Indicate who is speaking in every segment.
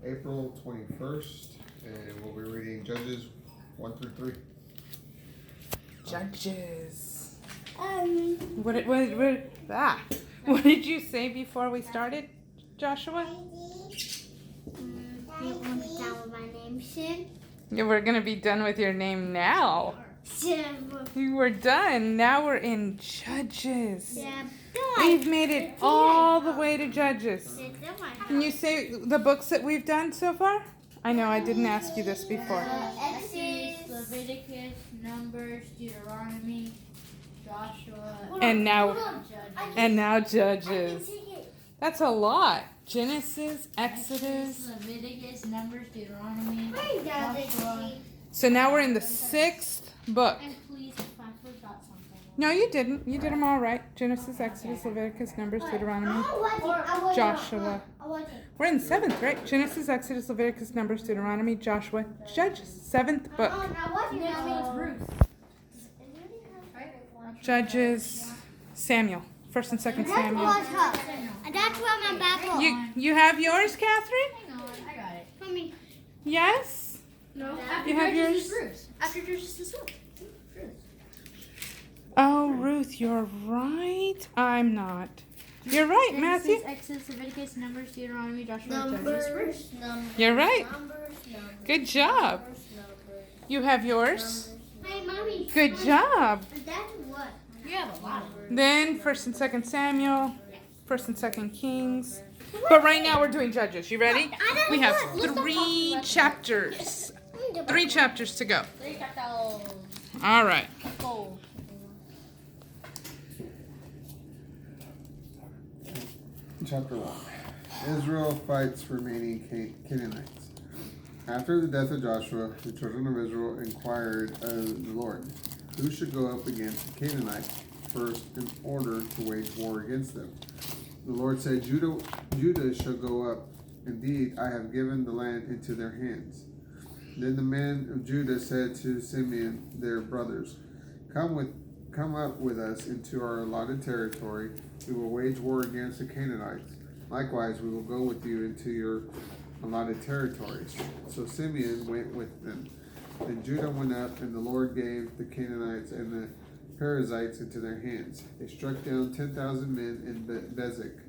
Speaker 1: April 21st, and we'll be reading Judges 1 through 3.
Speaker 2: Judges. What did you say before we started, Joshua?
Speaker 3: You want to down with my name soon?
Speaker 2: Yeah, we're gonna be done with your name now. We're done. Now we're in Judges.
Speaker 3: Yeah.
Speaker 2: We've made it all the way to Judges. Can you say the books that we've done so far? I know I didn't ask you this before.
Speaker 4: Exodus, Leviticus, Numbers, Deuteronomy, Joshua,
Speaker 2: And now
Speaker 4: Judges.
Speaker 2: Judges. That's a lot. Genesis, Exodus.
Speaker 4: Leviticus, Numbers, Deuteronomy, Joshua.
Speaker 2: So now we're in the 6th book.
Speaker 4: And please, if I forgot something.
Speaker 2: No, you didn't. You did them all right. Genesis, Exodus, Leviticus, Numbers, Deuteronomy, Joshua. We're in the 7th, right? Genesis, Exodus, Leviticus, Numbers, Deuteronomy, Joshua, Judges. 7th book.
Speaker 4: Next means Ruth.
Speaker 2: Judges, Samuel. 1st and 2nd Samuel.
Speaker 3: And that's what my Bible.
Speaker 2: You have yours, Catherine?
Speaker 4: Hang on, I got it.
Speaker 3: For me.
Speaker 2: Yes?
Speaker 4: No,
Speaker 2: You have yours?
Speaker 4: is Ruth. After Judges is Ruth.
Speaker 2: Oh, Ruth, you're right. I'm not. You're right, Matthew.
Speaker 4: Exodus, Leviticus, Numbers, Deuteronomy, Joshua, Judges, Ruth.
Speaker 2: You're right. Good job. You have yours?
Speaker 3: Hey, Mommy.
Speaker 2: Good job.
Speaker 3: And that's what?
Speaker 4: You have a lot.
Speaker 2: Then 1st and 2nd Samuel, 1st and 2nd Kings. But right now we're doing Judges. You ready? We have 3 chapters. 3 chapters to go. All right.
Speaker 1: Chapter 1. Israel fights remaining Canaanites. After the death of Joshua, the children of Israel inquired of the Lord, who should go up against the Canaanites first in order to wage war against them. The Lord said, Judah shall go up. Indeed, I have given the land into their hands. Then the men of Judah said to Simeon, their brothers, Come up with us into our allotted territory. We will wage war against the Canaanites. Likewise, we will go with you into your allotted territories. So Simeon went with them. Then Judah went up, and the Lord gave the Canaanites and the Perizzites into their hands. They struck down 10,000 men in Bezek.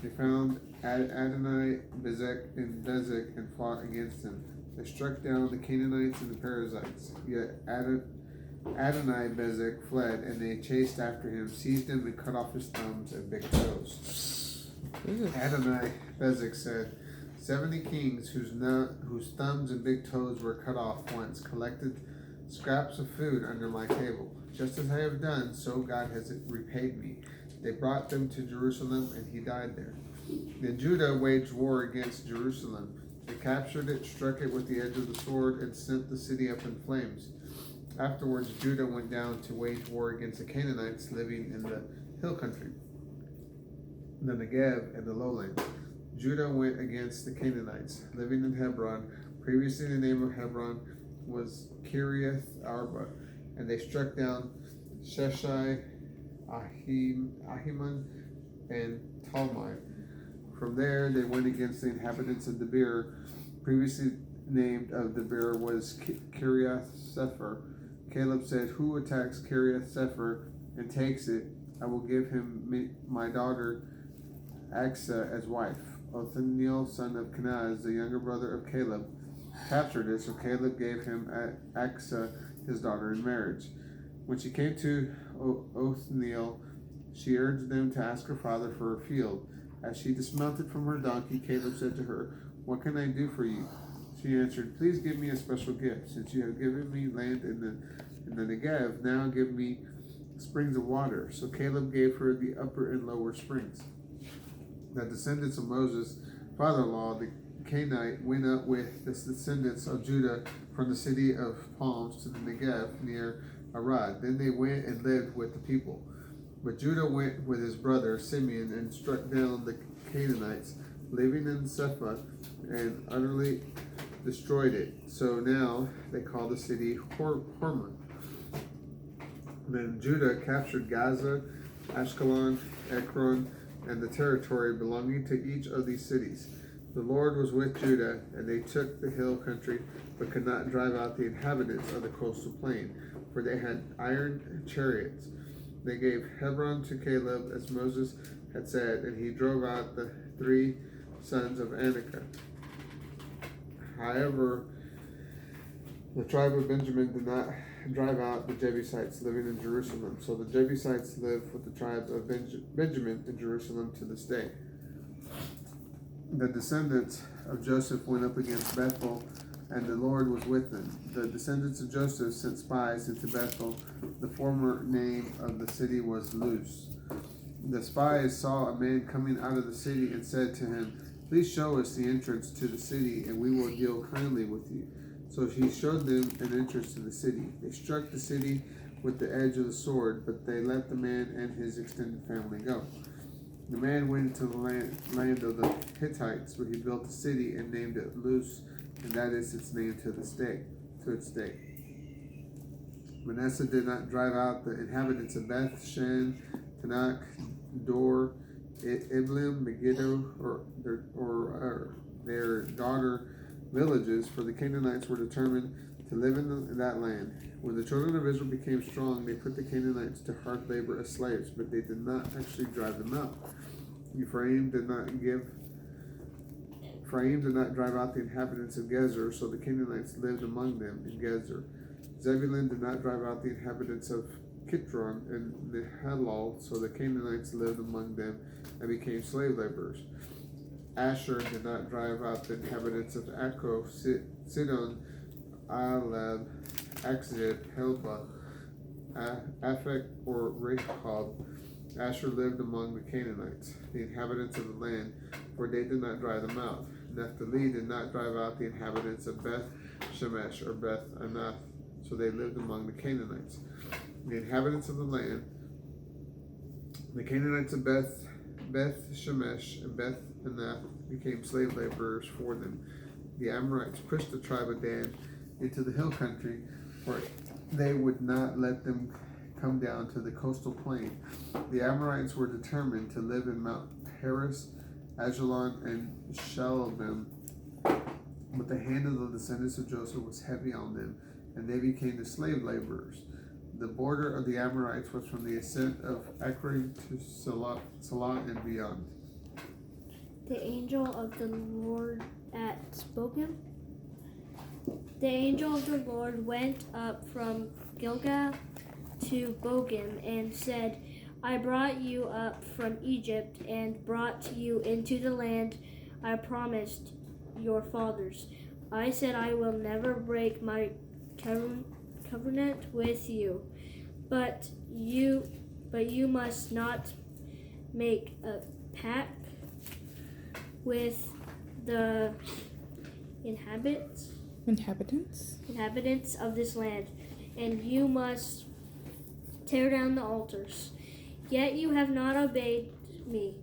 Speaker 1: They found Adonai Bezek in Bezek and fought against him. They struck down the Canaanites and the Perizzites. Yet Adonai Bezek fled, and they chased after him, seized him, and cut off his thumbs and big toes. Adonai Bezek said, 70 kings whose thumbs and big toes were cut off once collected scraps of food under my table. Just as I have done, so God has repaid me. They brought them to Jerusalem, and he died there. Then Judah waged war against Jerusalem. They captured it, struck it with the edge of the sword, and sent the city up in flames. Afterwards, Judah went down to wage war against the Canaanites living in the hill country, the Negev, and the lowlands. Judah went against the Canaanites living in Hebron. Previously, the name of Hebron was Kiriath Arba, and they struck down Sheshai, Ahiman, and Talmai. From there, they went against the inhabitants of Debir. Previously named of Debir was Kiriath Sefer. Caleb said, Who attacks Kiriath Sefer and takes it, I will give him my daughter Aksa as wife. Othniel, son of Kenaz, the younger brother of Caleb, captured it, so Caleb gave him Aksa, his daughter, in marriage. When she came to Othniel, she urged them to ask her father for a field. As she dismounted from her donkey, Caleb said to her, What can I do for you? She answered, Please give me a special gift. Since you have given me land in the Negev, now give me springs of water. So Caleb gave her the upper and lower springs. The descendants of Moses' father-in-law, the Canaanite, went up with the descendants of Judah from the city of palms to the Negev near Arad. Then they went and lived with the people. But Judah went with his brother Simeon and struck down the Canaanites living in Sephah and utterly destroyed it. So now they call the city Hormah. Then Judah captured Gaza, Ashkelon, Ekron, and the territory belonging to each of these cities. The Lord was with Judah, and they took the hill country, but could not drive out the inhabitants of the coastal plain, for they had iron chariots. They gave Hebron to Caleb, as Moses had said, and he drove out the 3 sons of Anakim. However, the tribe of Benjamin did not drive out the Jebusites living in Jerusalem. So the Jebusites live with the tribe of Benjamin in Jerusalem to this day. The descendants of Joseph went up against Bethel, and the Lord was with them. The descendants of Joseph sent spies into Bethel. The former name of the city was Luz. The spies saw a man coming out of the city and said to him, "Please show us the entrance to the city, and we will deal kindly with you." So he showed them an entrance to the city. They struck the city with the edge of the sword, but they let the man and his extended family go. The man went into the land of the Hittites, where he built a city and named it Luz, and that is its name to its day. Manasseh did not drive out the inhabitants of Beth Shan, Tanakh, Dor, Iblim, Megiddo, or their daughter villages, for the Canaanites were determined to live in that land. When the children of Israel became strong, they put the Canaanites to hard labor as slaves, but they did not actually drive them out. Ephraim did not drive out the inhabitants of Gezer, so the Canaanites lived among them in Gezer. Zebulun did not drive out the inhabitants of Kitron and Nehalal, so the Canaanites lived among them and became slave laborers. Asher did not drive out the inhabitants of Akko, Sidon, Alab, Akzib, Helba, Aphek, or Rehob. Asher lived among the Canaanites, the inhabitants of the land, for they did not drive them out. Naphtali did not drive out the inhabitants of Beth Shemesh or Beth Anath, so they lived among the Canaanites. The inhabitants of the land, the Canaanites of Beth Shemesh and Beth Anath, became slave laborers for them. The Amorites pushed the tribe of Dan into the hill country, for they would not let them come down to the coastal plain. The Amorites were determined to live in Mount Heres, Ajalon, and Shalabim, but the hand of the descendants of Joseph was heavy on them, and they became the slave laborers. The border of the Amorites was from the ascent of Ekron to Salah and beyond.
Speaker 4: The angel of the Lord at Bochim. The angel of the Lord went up from Gilgal to Bochim and said, "I brought you up from Egypt and brought you into the land I promised your fathers. I said I will never break my covenant with you, but you must not make a pact with the inhabitants of this land, and you must tear down the altars. Yet you have not obeyed me.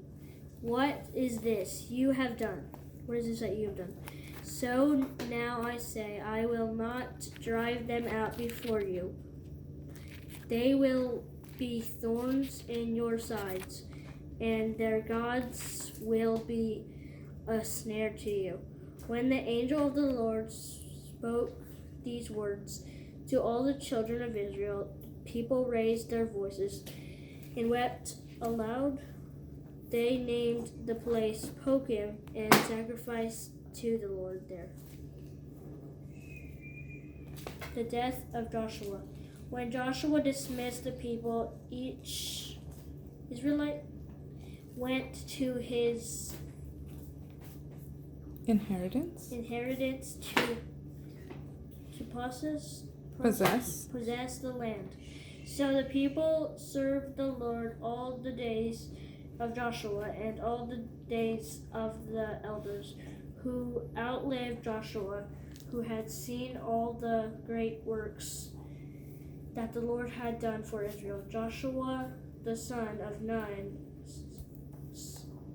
Speaker 4: What is this you have done? What is this that you have done? So now I say, I will not drive them out before you. They will be thorns in your sides, and their gods will be a snare to you." When the angel of the Lord spoke these words to all the children of Israel, people raised their voices and wept aloud. They named the place Bochim and sacrificed to the Lord there. The death of Joshua. When Joshua dismissed the people, each Israelite went to his inheritance to possess the land. So the people served the Lord all the days of Joshua and all the days of the elders who outlived Joshua, who had seen all the great works that the Lord had done for Israel. Joshua, the son of Nun,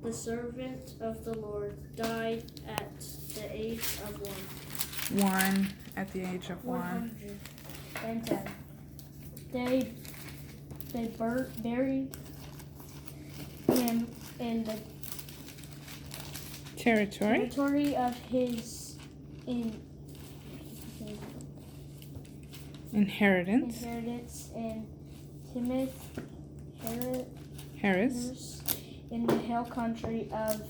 Speaker 4: the servant of the Lord, died at the age of 110. They buried him in the
Speaker 2: territory
Speaker 4: of his
Speaker 2: inheritance
Speaker 4: in Timoth
Speaker 2: Harris
Speaker 4: in the hill country of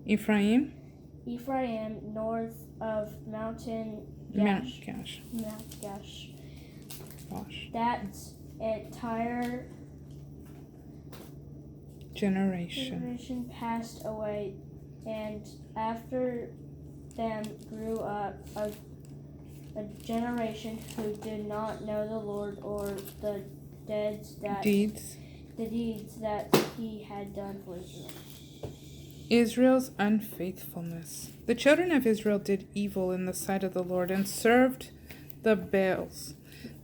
Speaker 2: Ephraim
Speaker 4: north of Mount Gash. That entire generation passed away, and after them grew up a generation who did not know the Lord or the deeds that he had done for Israel.
Speaker 2: Israel's unfaithfulness. The children of Israel did evil in the sight of the Lord and served the Baals.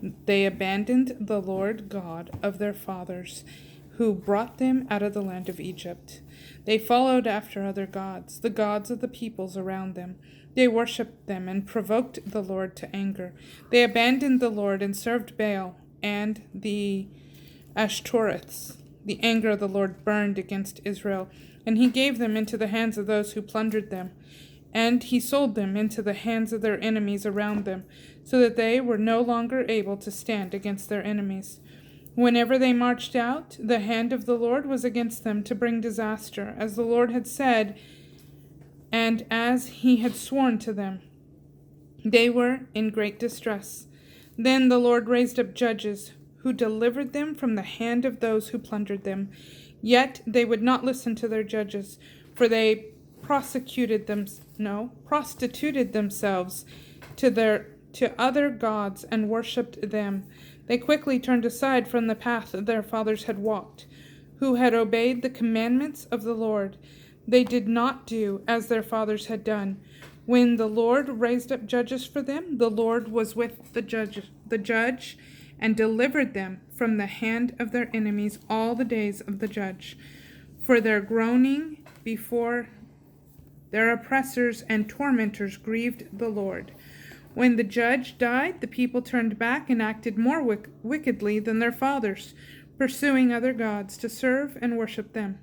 Speaker 2: They abandoned the Lord God of their fathers, who brought them out of the land of Egypt. They followed after other gods, the gods of the peoples around them. They worshipped them and provoked the Lord to anger. They abandoned the Lord and served Baal and the Ashtoreths. The anger of the Lord burned against Israel, and he gave them into the hands of those who plundered them. And he sold them into the hands of their enemies around them, so that they were no longer able to stand against their enemies. Whenever they marched out, the hand of the Lord was against them to bring disaster, as the Lord had said, and as he had sworn to them. They were in great distress. Then the Lord raised up judges, who delivered them from the hand of those who plundered them. Yet they would not listen to their judges, for they prostituted themselves to other gods and worshipped them. They quickly turned aside from the path their fathers had walked, who had obeyed the commandments of the Lord. They did not do as their fathers had done. When the Lord raised up judges for them, the Lord was with the judge and delivered them from the hand of their enemies all the days of the judge. For their groaning before their oppressors and tormentors grieved the Lord. When the judge died, the people turned back and acted more wickedly than their fathers, pursuing other gods to serve and worship them.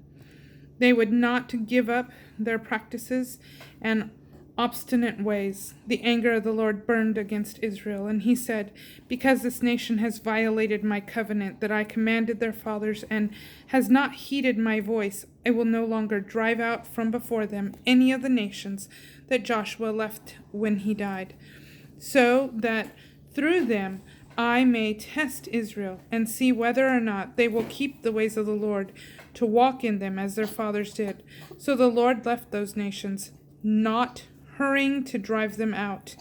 Speaker 2: They would not give up their practices and obstinate ways. The anger of the Lord burned against Israel, and he said, "Because this nation has violated my covenant that I commanded their fathers and has not heeded my voice, I will no longer drive out from before them any of the nations that Joshua left when he died, so that through them I may test Israel and see whether or not they will keep the ways of the Lord to walk in them as their fathers did." So the Lord left those nations, not hurrying to drive them out,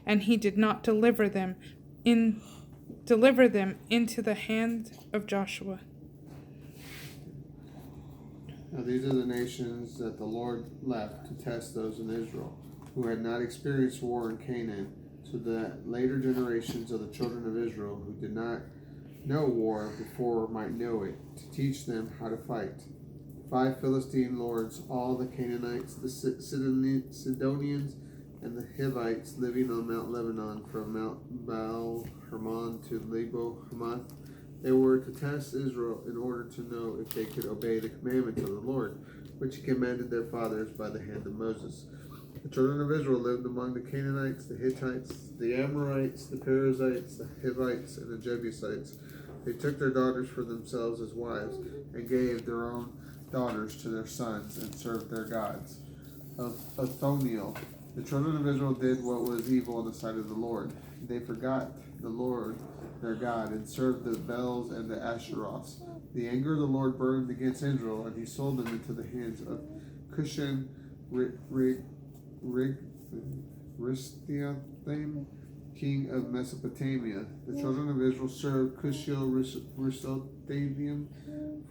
Speaker 2: and he did not deliver them into the hand of Joshua.
Speaker 1: Now these are the nations that the Lord left to test those in Israel, who had not experienced war in Canaan, so that later generations of the children of Israel who did not know war before might know it, to teach them how to fight. 5 Philistine lords, all the Canaanites, the Sidonians, and the Hivites living on Mount Lebanon, from Mount Baal Hermon to Lebo Hamath. They were to test Israel in order to know if they could obey the commandments of the Lord, which he commanded their fathers by the hand of Moses. The children of Israel lived among the Canaanites, the Hittites, the Amorites, the Perizzites, the Hivites, and the Jebusites. They took their daughters for themselves as wives, and gave their own daughters to their sons, and served their gods. Of Othniel, the children of Israel did what was evil in the sight of the Lord. They forgot the Lord their God, and served the Baals and the Asheroths. The anger of the Lord burned against Israel, and he sold them into the hands of Cushan Rishathaim, king of Mesopotamia. The children of Israel served Rishathaim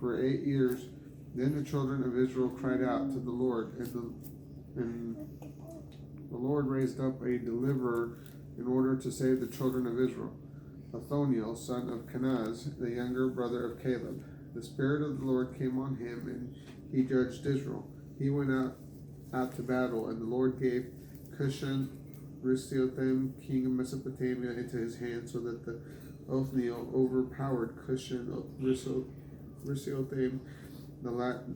Speaker 1: for 8 years. Then the children of Israel cried out to the Lord, and the Lord raised up a deliverer in order to save the children of Israel. Othniel, son of Kenaz, the younger brother of Caleb. The Spirit of the Lord came on him, and he judged Israel. He went out to battle, and the Lord gave Cushan Rishathaim, king of Mesopotamia, into his hand, so that the Othniel overpowered Cushan Rishathaim The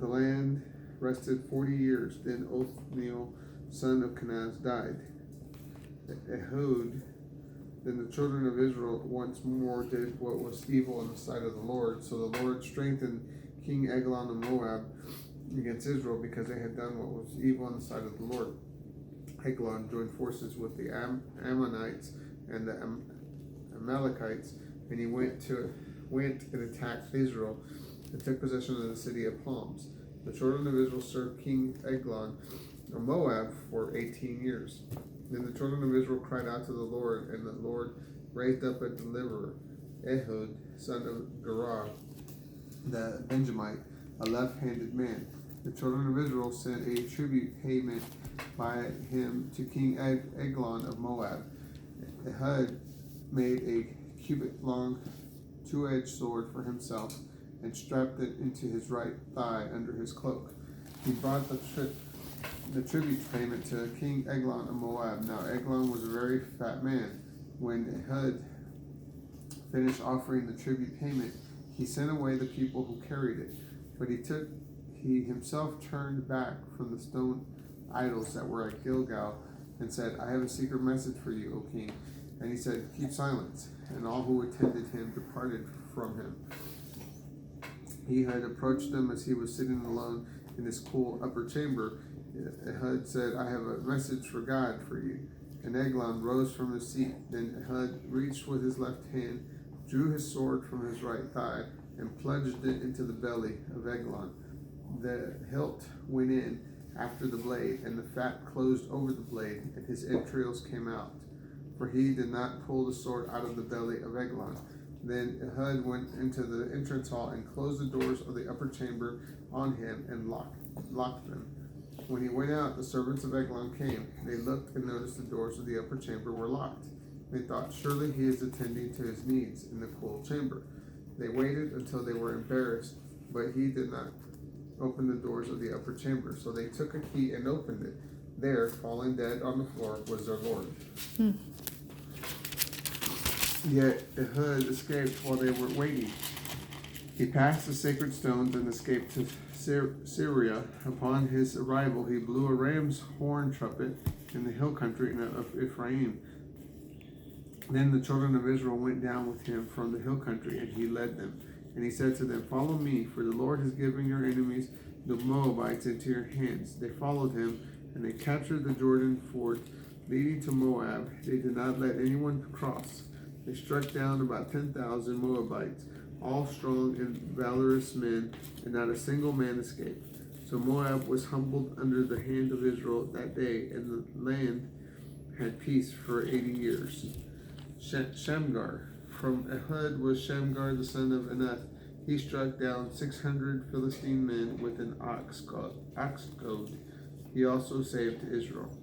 Speaker 1: land rested 40 years. Then Othniel, son of Kenaz, died. Ehud. Then the children of Israel once more did what was evil in the sight of the Lord. So the Lord strengthened King Eglon of Moab against Israel because they had done what was evil in the sight of the Lord. Eglon joined forces with the Ammonites and the Amalekites, and he went and attacked Israel and took possession of the city of palms. The children of Israel served King Eglon of Moab for 18 years. Then the children of Israel cried out to the Lord, and the Lord raised up a deliverer, Ehud, son of Gera, the Benjamite, a left-handed man. The children of Israel sent a tribute payment by him to King Eglon of Moab. Ehud made a cubit-long two-edged sword for himself and strapped it into his right thigh under his cloak. He brought the tribute payment to King Eglon of Moab. Now Eglon was a very fat man. When Ehud finished offering the tribute payment, he sent away the people who carried it. But he himself turned back from the stone idols that were at Gilgal and said, I have a secret message for you, O king. And he said, keep silence. And all who attended him departed from him. He had approached them as he was sitting alone in his cool upper chamber. Ehud said, I have a message for God for you. And Eglon rose from his seat. Then Ehud reached with his left hand, drew his sword from his right thigh, and plunged it into the belly of Eglon. The hilt went in after the blade, and the fat closed over the blade, and his entrails came out. For he did not pull the sword out of the belly of Eglon. Then Ehud went into the entrance hall and closed the doors of the upper chamber on him and locked them. When he went out, the servants of Eglon came. They looked and noticed the doors of the upper chamber were locked. They thought, surely he is attending to his needs in the cool chamber. They waited until they were embarrassed, but he did not open the doors of the upper chamber. So they took a key and opened it. There, falling dead on the floor, was their Lord. Yet Ehud escaped while they were waiting. He passed the sacred stones and escaped to Syria. Upon his arrival, he blew a ram's horn trumpet in the hill country of Ephraim. Then the children of Israel went down with him from the hill country, and he led them. And he said to them, follow me, for the Lord has given your enemies, the Moabites, into your hands. They followed him, and they captured the Jordan ford leading to Moab. They did not let anyone cross. They struck down about 10,000 Moabites, all strong and valorous men, and not a single man escaped. So Moab was humbled under the hand of Israel that day, and the land had peace for 80 years. Shamgar. From Ehud was Shamgar the son of Anath. He struck down 600 Philistine men with an ox goad. He also saved Israel.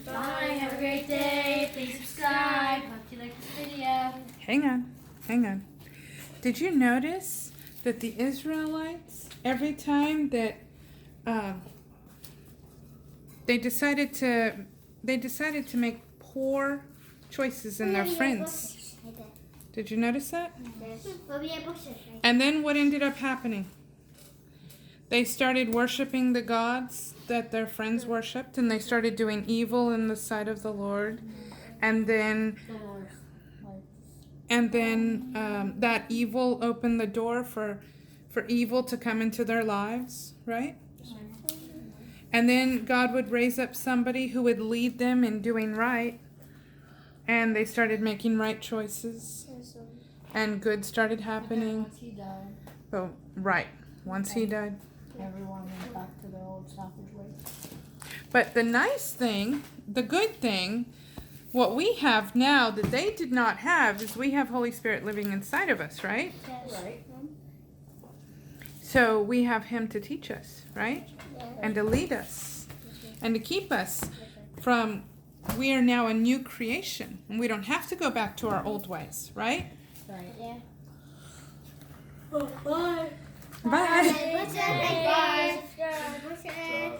Speaker 5: Bye, have a great day. Please subscribe. Hope you like this video.
Speaker 2: Hang on. Did you notice that the Israelites, every time that they decided to make poor choices in their friends? Did you notice that? And then what ended up happening? They started worshiping the gods that their friends worshipped, and they started doing evil in the sight of the Lord. And then that evil opened the door for evil to come into their lives, right? And then God would raise up somebody who would lead them in doing right, and they started making right choices, and good started happening.
Speaker 5: Once he died,
Speaker 2: Oh, right. Once he died.
Speaker 5: everyone went back to their old selfish ways.
Speaker 2: But the nice thing, the good thing, what we have now that they did not have is we have Holy Spirit living inside of us, right?
Speaker 5: Right.
Speaker 2: So we have Him to teach us, right? And to lead us. And to keep us from, we are now a new creation. And we don't have to go back to our old ways, right?
Speaker 5: Right.
Speaker 3: Yeah.
Speaker 5: Bye.
Speaker 2: Bye.
Speaker 3: Bye.
Speaker 5: Bye.
Speaker 3: Bye.